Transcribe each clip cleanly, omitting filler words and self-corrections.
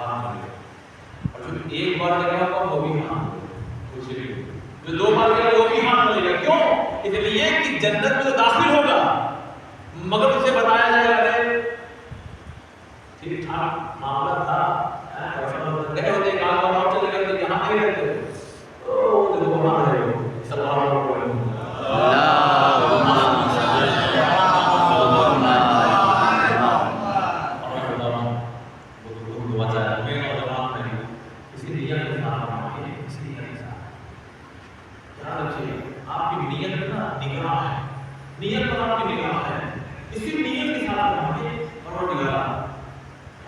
ہاتھ ملے، اور جو ایک بار کرے گا وہ بھی ہاتھ ملے، جو دو بار کرے گا وہ بھی ہاتھ ملے گا. کیوں؟ اس لیے کہ جنت میں تو داخل ہوگا مگر اسے بتایا جائے گا ٹھیک ٹھاک معاملہ تھا، کہتے ہوتے ایک آدھ بار چلے گئے تو یہاں نہیں رہتے تو دیکھو وہاں رہے ہو. صلی اللہ علیہ وسلم آپ کی نیت میں نا نگاہ ہے، نیت پر آپ کی نگاہ ہے، اسی نیت کے ساتھ ہمیں پروردگار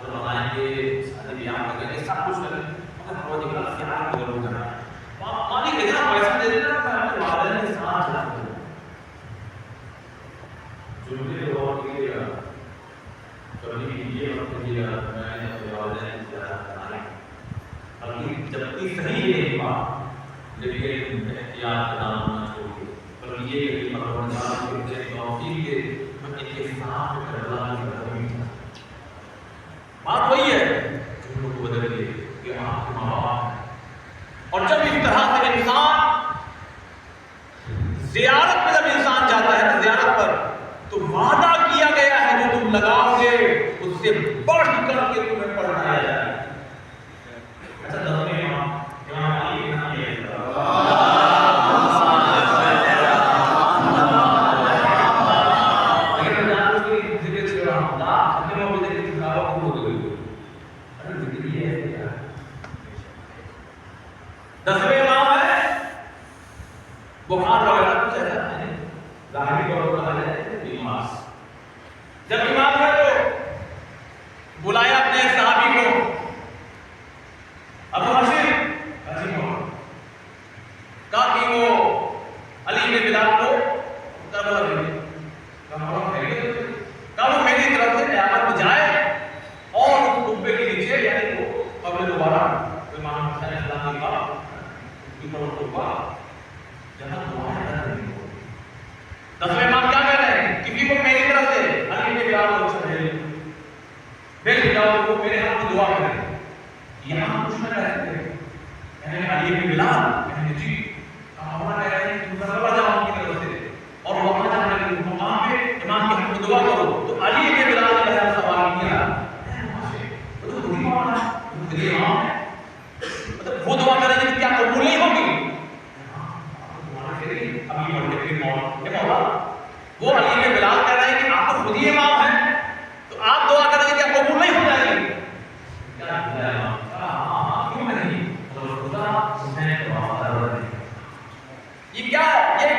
بتائیں گے، سارے بیان کریں گے، سب کچھ کریں مگر پروردگار سے آپ کو ضرور کرنا ہے. مالک ہے نا پیسہ دے دینا میں اپنے والدین کے ساتھ چلا دوں جو مجھے اور کے لیے کبھی یہ وقت دیا میں نے اپنے والدین سے زیادہ کرنا ہے. بلکہ جبکہ صحیح ہے بات لیکن احتیاط کا نام نہ چھوڑیے، بلکہ یہ کہ پروردگار کے توفیق کے میں ان کے ساتھ کربلا کی قدمی تھا. بات وہی ہے جو کو بدل گئی کہ آپ کے ماں باپ ہیں. اور جب اس طرح سے انسان زیارت پہ جب انسان جاتا ہے نا زیارت پر تو وعدہ کیا گیا ہے جو تم لگاؤ گے اس سے بڑھ کر کے تمہیں پڑھایا جائے گا. اچھا دسویں امام علی کے نام یہ دسویں امام ہے بخار وغیرہ کچھ ایسا ہے ظاہری طور پر ہے بیمار. جب امام ہے تو بلایا اپنے صحابی کو ابو حشیم کہا کہ وہ علی نے بلال کو کربلا بھیجے. کہا وہ میری طرف سے قیامت جائے اور اس قبے کے نیچے یعنی وہ قبر دوبارہ امام حسین السلام کا جہاں دعا ہے. دسویں امام کیا کہہ رہے ہیں کسی کو میری طرف سے علی نے بلال کو بھیج جاؤ وہ میرے ہاتھ میں دعا کرے. یہاں کچھ نہ کہہ سکتے کہنے علی نے بلال کہنے جی ہمارا کہہ رہے ہیں کہ تم کربلا جاؤ ان کی طرف سے اور وہاں جانے کے مقام پہ امام کے حق میں دعا کرو. تو علی نے بلال نے سوال کیا مطلب وہ دعا کریں گے کیا قبول نہیں ہوگی؟ وہ علی نے بلال کہہ رہے ہیں کہ آپ تو خود ہی امام ہیں تو آپ دعا کریں گے کیا قبول نہیں ہو جائے گی؟ کیوں نہیں؟ یہ کیا یہ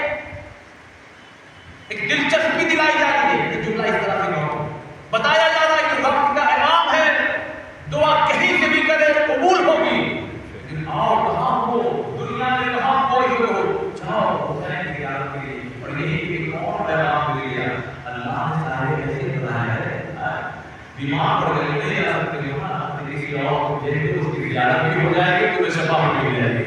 ایک دلچسپی دلائی جا رہی ہے کہ جملہ اس طرح سے کہو بتایا جا رہا ہے کہ وقت کا امام ہے دعا کہیں سے بھی کرے قبول ہوگی. لیکن آؤ کہاں ہو دنیا میں کہاں کوئی ہو جاؤ حسین کی زیارت کے لیے. اور یہی ایک اور پیغام مل گیا اللہ نے سارے ایسے بنایا ہے بیمار پڑ گئے نہیں آ سکتے کسی اور کو بھیج دو اس کی زیارت بھی ہو جائے گی تمہیں شفا بھی مل جائے گی.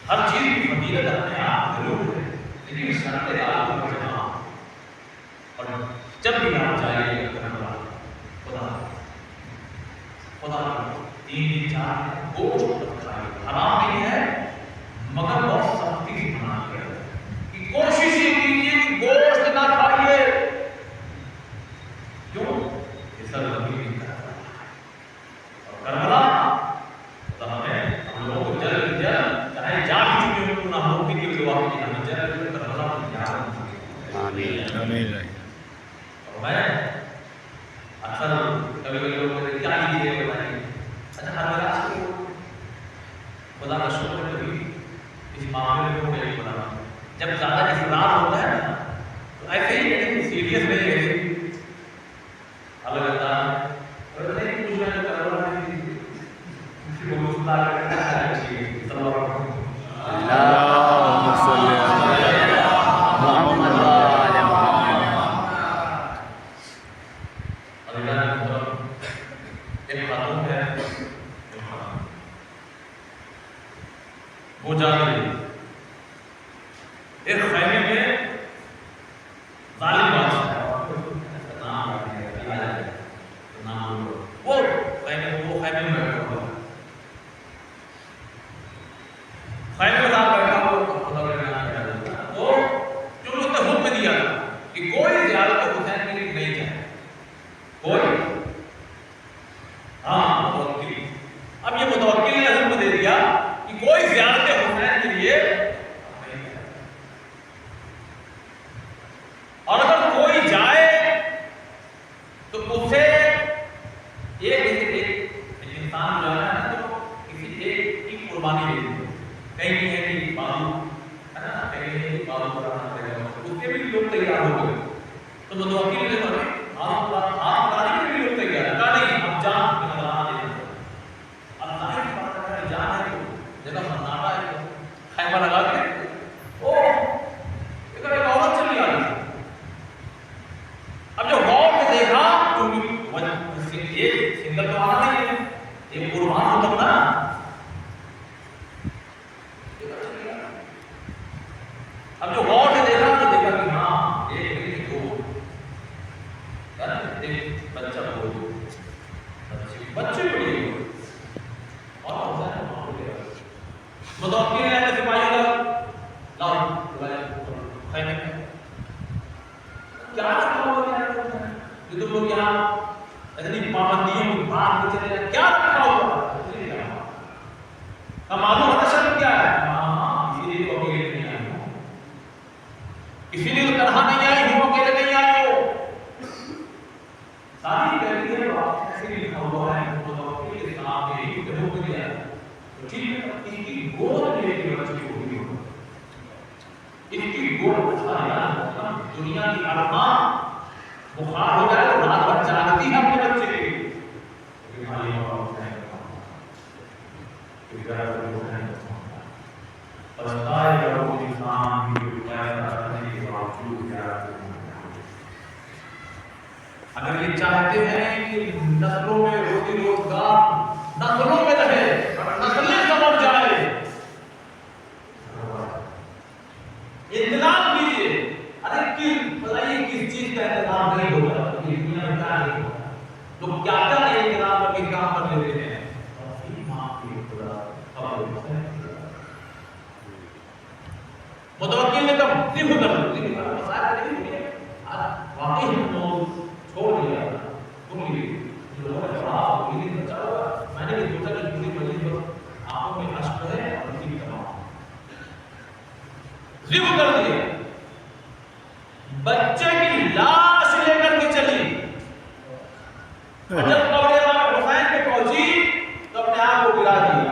ہر چیز کی فضیلت اپنے آپ ضرور ہے لیکن شرط عالم پر جمع اور جب بھی آپ جائیے خدا خدا 3 دن 4 دن گوشت کھائیے حرام نہیں ہے مگر بہت سختی سے منع کیا کہ کوشش یہ کیجیے کہ گوشت نہ کھائیے. کیوں؟ یہ سب نبی نہیں کرتا اور کربلا خدا ہمیں ہم لوگوں کو جلد جلد چاہے جا بھی چکے ہوں نہ ہو بھی کی دعا کی ہمیں جلد جلد کربلا کی یاد آمین آمین. اور میں اکثر کبھی کبھی لوگ کہتے ہیں کیا کیجیے بتائیے. اچھا ہر راج کو خدا کا شکر ہے کبھی اس معاملے میں کوئی بنا جب زیادہ اصرار ہوتا ہے نا تو ایسے ہی لیکن سیریس نہیں ہے الگ انداز اور نہیں کچھ میں جو کربلا میں کسی کو مسئلہ کرنا ہے اللہ ایک خیمے میں ظالم بادشاہ وہ خیمے میں بیٹھا ہوا خیمے میں بیٹھا ہوا تو جو اس نے حکم دیا کہ کوئی زیارت حسین کے لیے نہیں جائے کوئی متوکل اب یہ متوکل نے حکم دے دیا کہ کوئی زیارت حسین کے لیے نہیں جائے اور اگر کوئی جائے تو اسے ایک انسان جو ہے نا تو کسی ایک کی قربانی دے دے کہیں ہے کہ بازو ہے نا کہیں ہے کہ بازو بڑھانا پڑے گا اس کے بھی لوگ تیار ہو گئے تو متوکل نے کہا آپ گاڑی کے بھی لوگ تیار ہے کہا نہیں اب جان نگرانا دے دیں اب ظاہر بات ہے جان ہے تو جگہ سناٹا ہے خیمہ لگا کے ایک عورت چلی آ رہی اب جو غور سے دیکھا تو یہ سنگل تو آنا نہیں ہے یہ قربان ہوتا نا اب جو غور سے دیکھا تو دیکھا کہ ہاں ایک دو ایک بچہ بول بچے بڑے اور متوکل نے اپنے سپاہیوں کا لاؤ خیمے میں کیا رکھا ہوا ہے جو تم لوگ یہاں اتنی پابندیوں کی بات میں چلے جائیں کیا رکھا ہوا ہے معلوم ہے شرط کیا ہے اسی لیے تو اکیلے نہیں آئی ہو اسی لیے تو تنہا نہیں آئی ہو اکیلے نہیں آئی ہو ساری کہتی ہے تو آپ ایسے بھی لکھا ہوا ہے متوکل کے ساتھ یہی حکم دیا ہے تو ٹھیک ہے ان کی گود لے کے بچے کو بھی ہوگا ان کی گود دنیا کی ارمان بخار ہو جائے تو رات بھر جاگتی ہے اپنے بچے کے لیے اگر یہ چاہتے ہیں کہ نسلوں میں روزی روزگار نسلوں میں رہے نسلیں سمجھ جائے انتظام کیجیے ارے بتائیے کس چیز کا انتظام نہیں ہوگا دنیا میں کیا نہیں ہوگا لوگ کیا کیا نہیں انتظام کر کے کام کر لیتے ہیں متوکل نے کب صرف کر واقعی چھوڑ دیا تم لیے میں نے بھی سوچا کہ پوری مجلس پر آنکھوں میں اشک ہے اور اسی تمام ذبح کر دیا بچے کی لاش لے کر کے چلی جب قبر حسین پہ پہنچی تو اپنے آپ کو گرا دیا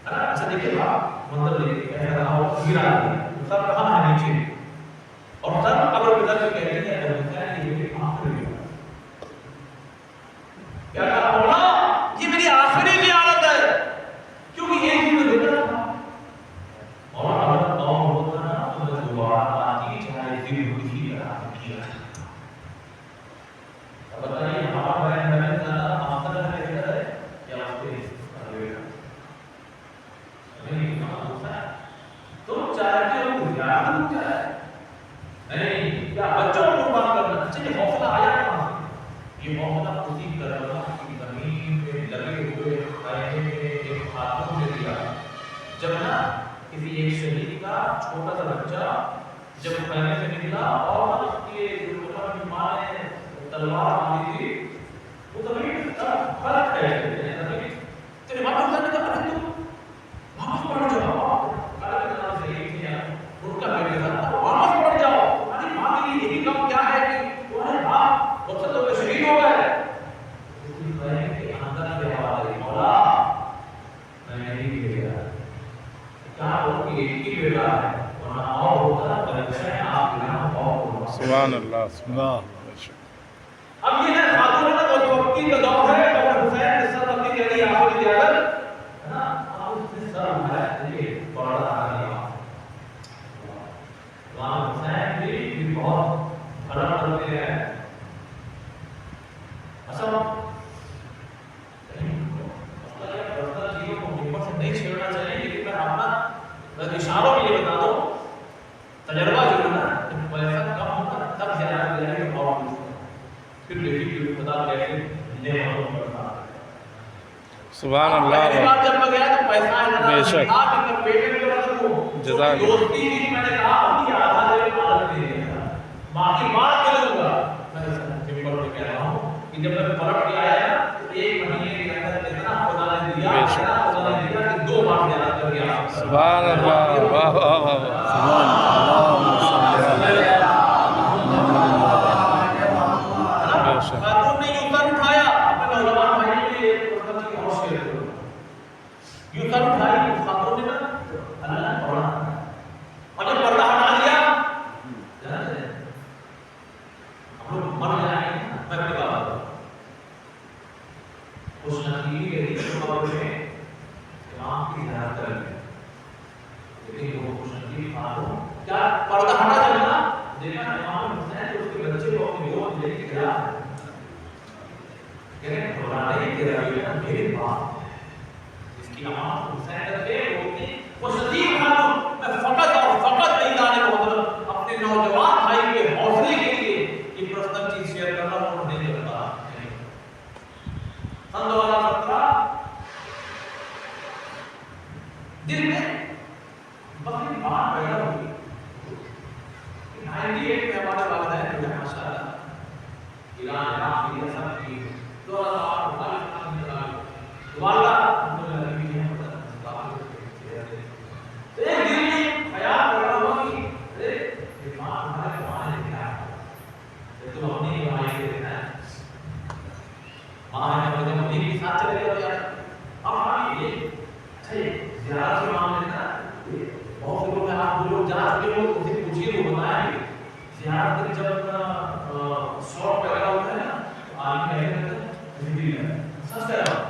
اچھا دیکھیے منظر دیکھیے کہہ رہا ہو گرا دیا سب کہاں ہے نیچے اور سب قبر پہ جا کے کہتے ہیں کیا کہا مولا یہ میری آخری زیارت ہے کیونکہ یہ ہی میں دیکھ رہا تھا اور اگر قوم ہوتا نا تو میں دوبارہ آتی چاہے دل ہوتی رہا کیا اب بتائیے ہمارا بہن زیادہ آفر ہے بہتر ہے یا اس کے نہیں تم چاہتے ہو زیادہ ہو جائے نہیں کیا بچوں کو قربان کرنا اچھا یہ حوصلہ آیا کہاں سے یہ حوصلہ اسی کربلا کی زمین پہ لگے ہوئے خیمے میں ایک خاتون نے دیا جب نا کسی ایک شہید کا چھوٹا سا بچہ جب خیمے سے نکلا اور اس کے ذوالفقار کی ماں نے تلوار ماری تھی وہ زمین فرق ہے تیرے باپ نے کہا ارے تم واپس پڑھ جاؤ ان کا بیٹا تھا واپس پڑھ جاؤ ارے ماں کے لیے یہی کام کیا ہے کہ تمہارے باپ وقت تو شہید ہو گئے سبحان اللہ سبحان اب یہ ہے خاتون کا وقتی کا دور ہے اور حسین نے سر رکھنے کے لیے آخری اجازت ہے نا اب اس نے سر اٹھایا یہ بڑا آ گیا وہاں حسین بھی بہت بڑا کرتے ہیں اصل نہیں چھیڑنا چاہیے لیکن میں اپنا سبحان اللہ پہلی بار جب میں گیا تو پیسہ ہے بے شک پیمنٹ کر سکوں جزاک دوستی تھی میں نے کہا ابھی آدھا دے دیا باقی بات کروں گا میں سمپل میں کہہ رہا ہوں کہ جب میں پلٹ کے آیا نا ایک مہینے کے اندر اتنا خدا نے دیا خدا نے دیا کہ 2 بار زیادہ کر گیا سبحان اللہ واہ واہ واہ سبحان خاتون نے یوں سر اٹھایا اپنے نوجوان بھائی کے لیے مطلب کہ اور شیئر کرو یوں سر اٹھائی اس خاتون نے نا اللہ نے پڑھا اور جب پردہ ہٹا دیا جانتے ہیں ہم لوگ مر جائیں گے میں اپنی بات کروں اس نتیجے کے لیے قبر میں امام کی زیارت کر لیا لیکن وہ خوش نصیب خاتون کیا پردہ ہٹا جب نا دیکھا امام حسین تو اس کے بچے کو اپنی گود لے کے گیا کہ گھبرانے نہیں تیرا بیٹا میرے باپ اس کی امام حسین کر کے بولتی وہ نصیب خاتون میں فقط اور فقط نہیں جانے کو مطلب اپنے نوجوان بھائی کے حوصلے کے لیے یہ پرسنل چیز شیئر کرنا اور نہیں کرتا سن 2017 دل میں بہت بات پیدا ہوئی 98 میں ہمارے والدین جو ہے ماشاءاللہ ایران عراق کی سب کی 2008 میں والدہ الحمدللہ بھی ہے تو ایک دن میں خیال کر رہا ہوا کہ ارے یہ ماں ہمارے زمانے میں کیا ہے تو اپنی کمائی سے دینا ہے ماں نے مجھے اپنی کے ساتھ چلے گا یار اب ہم یہ اچھا یہ زیارت کے معاملے نا بہت سے لوگ ہیں آپ لوگ جا چکے ہو ان سے پوچھیے تو بتائیں گے زیارت کے جب شوق پیدا ہوتا ہے نا تو آدمی کہتے ہیں زندگی میں سچ کہہ رہا ہوں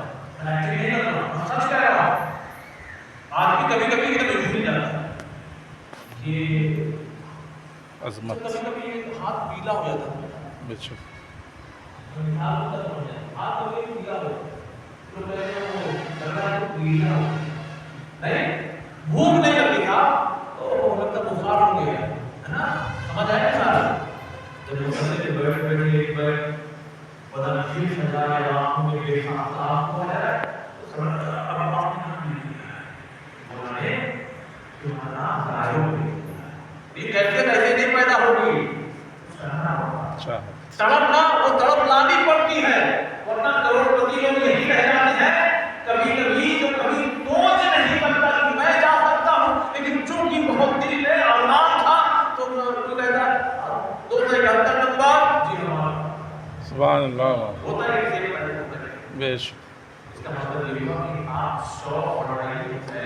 میں ایکچولی نہیں کر رہا ہوں سچ کہہ رہا ہوں آدمی کبھی کبھی ادھر نہیں جاتا کہ عظمت کبھی کبھی ہاتھ پیلا ہو جاتا ہے بے شک ہاتھ کبھی پیلا ہو تو کہتے ہیں وہ لگ رہا ہے تو پیلا ہو نہیں بھوک نہیں لگی تھا تو مطلب بخار ہو گیا ہے نا سمجھ آئے سارا جب مسئلے کے بیٹھ بیٹھے ایک بیٹھ بدن پھر سجا کے آنکھوں میں بے خاص آپ کو ہے تو سمجھ اب آپ نے کہا بولا ہے تمہارا ضائع ہو گئی یہ کیفیت ایسے نہیں پیدا ہوگی اچھا تڑپنا وہ تڑپ لانی پڑتی ہے ورنہ کروڑپتی لوگ یہی رہ جاتے ہیں کبھی کبھی جو کبھی سوچ نہیں کرتا کہ میں جا سکتا ہوں لیکن چونکہ بہت دل میں ارمان تھا تو کہتا 271 نمبر جی ہمارا سبحان اللہ ہوتا ہے کسی میں بے شک اس کا مطلب یہ ہوا کہ آپ 100 اور 250 ہوتا ہے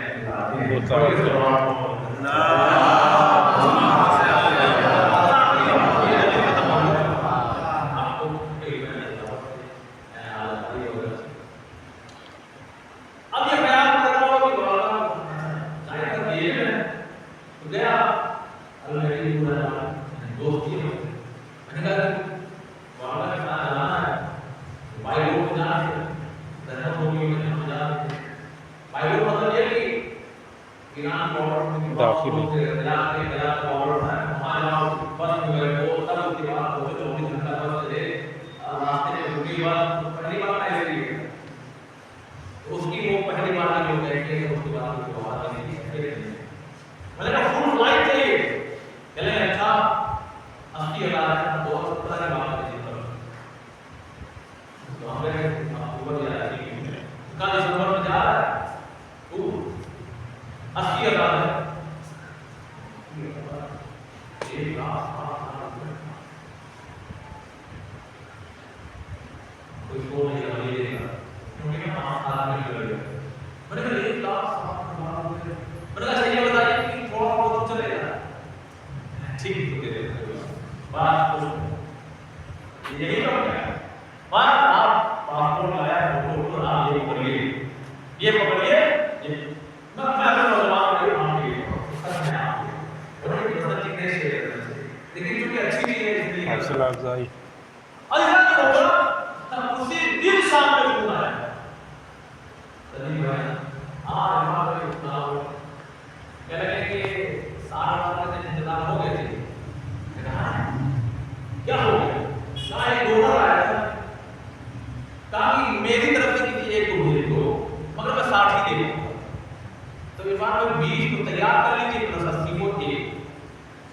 داخلی اس کی وہ پہلی بار جو بیٹھے ہیں اس کے بعد وہ بہت نہیں میں نے کہا فل فلائٹ چاہیے چلے اچھا 80,000 ہے 270 کی بات ہے تو ہم نے اکتوبر یا کا دسمبر میں جا رہا ہے تو 80,000 ہے 1 لاکھ کوئی کو نہیں لے گا کیونکہ میں 5 سال میں لے گا میں نے کہا 1 لاکھ میں نے کہا صحیح بتائیے کہ تھوڑا بہت چلے گا ٹھیک تو دے دے بات کچھ یہی تو ہے بات آپ پاسپورٹ لایا فوٹو آپ یہ پکڑیے میں اپنے نوجوان کو آپ کے سچ میں آپ اور یہ مطلب چیزیں شیئر کرنا چاہیے لیکن چونکہ اچھی چیز ہے اس لیے حوصلہ افزائی اللہ کی ہوگا اسی دن سامنے فون آیا سلیم بھائی ہمارے اتنا ہو کہہ رہے کہ 60,000 کے انتظام ہو گئے تھے کیا ہو گیا ایک ڈونر آیا تھا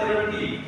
70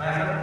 65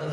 10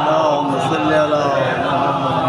اللهم صل على محمد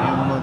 محمد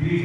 20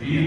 20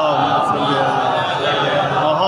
اللهم صل على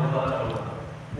2014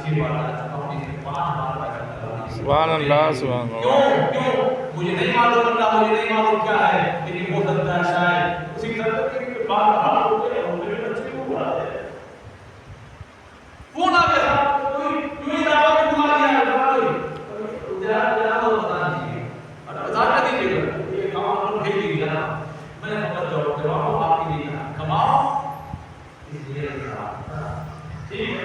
6 بار جا چکا ہوں، 5 بار بیٹھا ہوں۔ سبحان اللہ سبحان اللہ۔ کیوں مجھے نہیں معلوم، اللہ مجھے نہیں معلوم کیا ہے، لیکن ہو سکتا ہے شاید اسی طرح کے بات حال ہو گئے اور میرے بچے کو بڑھا دے فون آ گیا کوئی دعوت کو بلا دیا جناب بتا دیجیے بتا دیجیے گا یہ کام ہم بھیج دیجیے نا، میں نے فقط جواب دے رہا ہوں آپ کے لیے کماؤ اس لیے ٹھیک ہے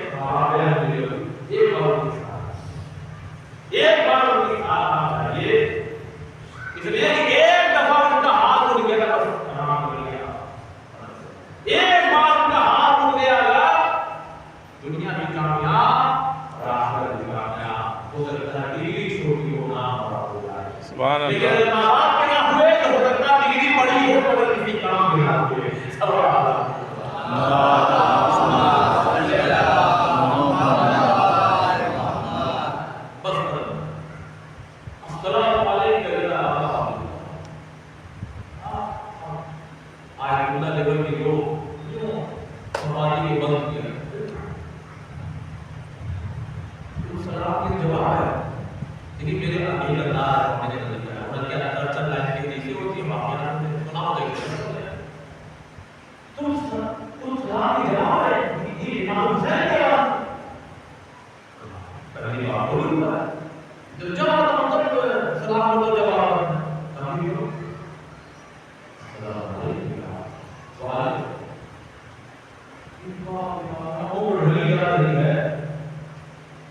ایک بار آپ چاہیے اس لیے کہ ایک دفعہ ان کا ہاتھ اٹھ گیا بس تمام ہو گیا، ایک بار ان کا ہاتھ اٹھ گیا دنیا بھی کامیاب اور آخرت بھی کامیاب، ہو سکتا ہے ڈگری چھوٹی ہو نام بڑا ہو جائے، سبحان لیکن اللہ۔ اگر ماں باپ کے نہ ہوئے تو ہو سکتا ہے ڈگری پڑھی ہو مگر کسی کام بھی نہ ہوئے۔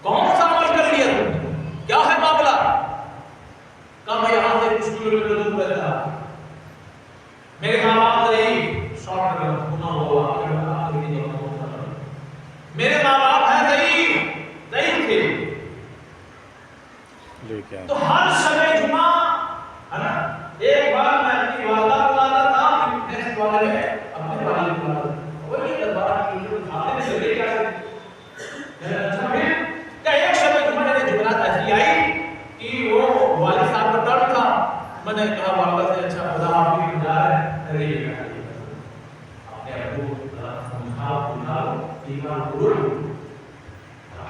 کون سا عمل کر لیا تم؟ کیا ہے معاملہ؟ کہا میں یہاں سے کچھ کلومیٹر دور رہتا، میرے ماں باپ ضعیف، شارٹ میں گناہ ہوا، میرے ماں باپ ہیں ضعیف تھے، تو ہر شب جمعہ ہے نا ایک بار میں اپنی والدہ کو لاتا تھا، نیکسٹ والے میں اپنے والد کو لاتا تھا، وہی دربار کی کھانے میں لگے کیا کہ ایک شب جمعہ نے جمعرات ایسی آئی کہ وہ والد صاحب کا ڈر تھا، میں نے کہا والدہ سے اچھا خدا آپ کی جا رہے ارے یہ اپنے ابو سمجھاؤ ایمان قبول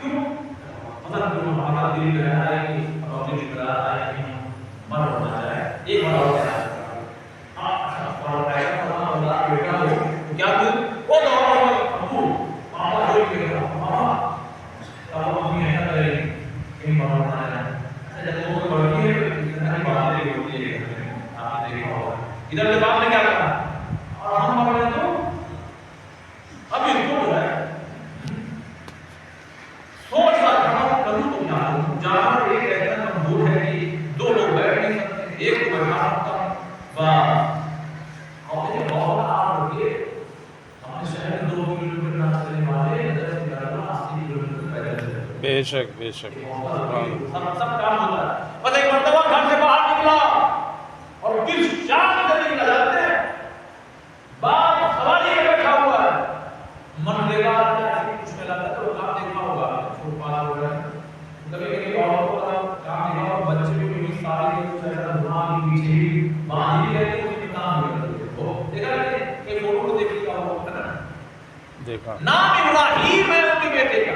کیوں مطلب جو ہمارا دل کہہ رہا ہے کہ اپنے جمعرات آئے کہ مر ہونا چاہے ایک بار اور کیا وہ ابو پاپا جو کہہ رہا ماما تب ہم یہ ایسا کریں کہیں بڑا ہونا ہے جب وہ بڑھتی ہے اتنا ہی بڑھاتے ہوتی ہے آپ نے دیکھا ہوگا ادھر کے باپ نے کیا کہا اور ہم پڑھیں تو اب یہ کیوں ہے سوچ رہا کروں تو جہاں ایک ایسا مقبول ہے کہ دو لوگ بیٹھ نہیں سکتے ایک کو بیٹھا سکتا بس اور یہ بہت آپ رکھیے اپنے شہر میں 2 کلومیٹر نہ چلنے والے 10 کلومیٹر پیدل چلے بے شک بے شک سب کام ہوتا ہے بس ایک مرتبہ گھر سے باہر نکلا اور کس شان سے نکلا جاتے ہیں باپ سواری میں بیٹھا ہوا ہے من لے گا کچھ میں لگتا ہے تو کام دیکھا ہوگا چھوٹ پاس ہو رہا ہے کبھی کبھی عورتوں کا کام دیکھا ہوگا بچے کو بھی ساری کچھ ایسا دھوان کی پیچھے باندھی رہتے ہیں اس میں کام نہیں کرتے دیکھا کہ ایک فوٹو کو دیکھ لیا ہوگا دیکھا نام ابراہیم ہے ان کے بیٹے کا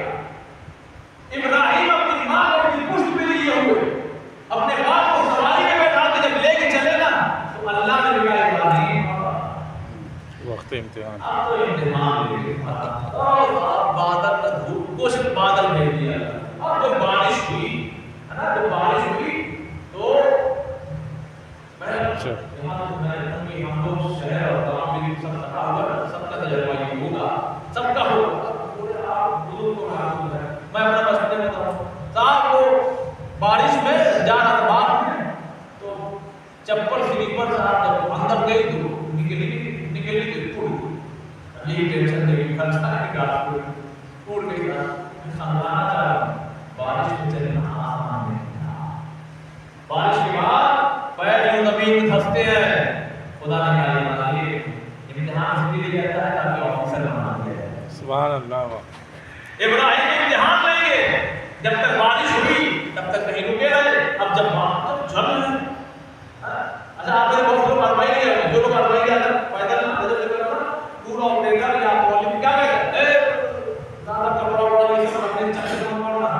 ابراہیم اپنی ماں کو اپنی پشت پہ لیے ہوئے اپنے باپ کو سواری میں بیٹھا کے جب لے کے چلے نا تو اللہ نے کہا ابراہیم وقت امتحان اب تو امتحان لے کے بادل کا دھوپ کچھ بادل بھیج دیا اب جب بارش ہوئی ہے نا جب بارش ہوئی تو ہم لوگ شہر اور گاؤں میں سب سکا ہوا سب کا تجربہ یہ ہوگا سب کا ہوگا میں اپنا بس میں بتاؤں صاحب کو بارش میں جا رہا تھا باہر میں تو چپل سلیپر صاحب جب اندر گئی تو نکلی تو ٹوٹ یہی ٹینشن دے گی خرچہ ہے گاڑی ٹوٹ گئی تھا میں سمجھانا چاہ رہا ہوں بارش میں چلنا آسان نہیں بارش کے بعد پیر یوں زمین میں دھستے ہیں خدا نے کیا بنا لیے امتحان اس لیے کہتا ہے تاکہ آفیسر بنا دیا جائے سبحان اللہ ابراہیم امتحان لیں گے جب تک بارش ہوئی تب تک کہیں رکے رہے اب جب جھل رہے اچھا آپ نے بہت لوگ اروائی گئے جو لوگ اروائی گئے اگر پیدل نظر لے کر پورا اپنے گھر یا کالج کیا کہتے ہیں زیادہ کپڑا وڑا یہ سب اپنے چکر میں پڑنا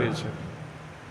بے شک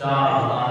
4,000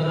10